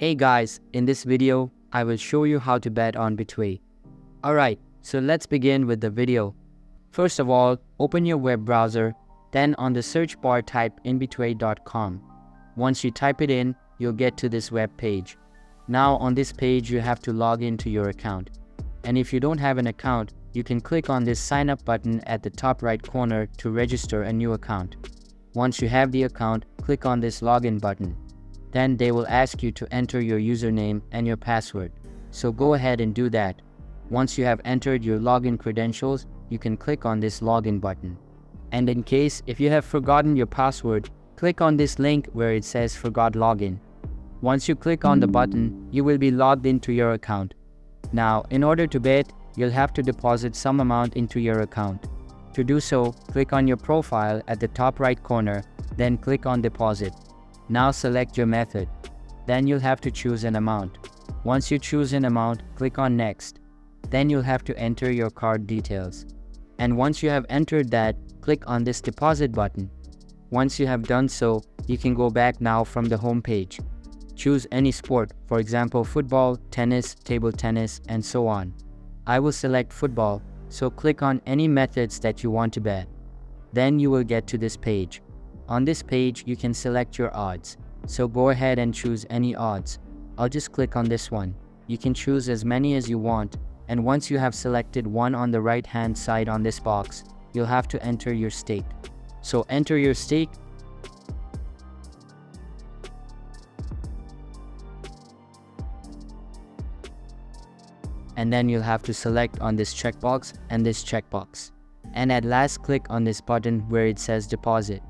Hey guys, in this video, I will show you how to bet on Betway. Alright, so let's begin with the video. First of all, open your web browser, then on the search bar type in betway.com. Once you type it in, you'll get to this web page. Now on this page, you have to log into your account. And if you don't have an account, you can click on this sign up button at the top right corner to register a new account. Once you have the account, click on this login button. Then they will ask you to enter your username and your password. So go ahead and do that. Once you have entered your login credentials, you can click on this login button. And in case if you have forgotten your password, click on this link where it says forgot login. Once you click on the button, you will be logged into your account. Now, in order to bet, you'll have to deposit some amount into your account. To do so, click on your profile at the top right corner, then click on deposit. Now select your method. Then you'll have to choose an amount. Once you choose an amount, click on next. Then you'll have to enter your card details. And once you have entered that, click on this deposit button. Once you have done so, you can go back now from the home page. Choose any sport, for example football, tennis, table tennis, and so on. I will select football, so click on any methods that you want to bet. Then you will get to this page. On this page, you can select your odds. So go ahead and choose any odds. I'll just click on this one. You can choose as many as you want. And once you have selected one on the right hand side on this box, you'll have to enter your stake. So enter your stake. And then you'll have to select on this checkbox and this checkbox. And at last click on this button where it says deposit.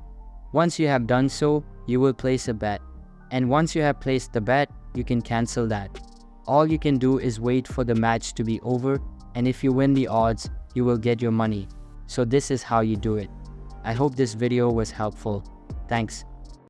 Once you have done so, you will place a bet. And once you have placed the bet, you can cancel that. All you can do is wait for the match to be over, and if you win the odds, you will get your money. So this is how you do it. I hope this video was helpful. Thanks.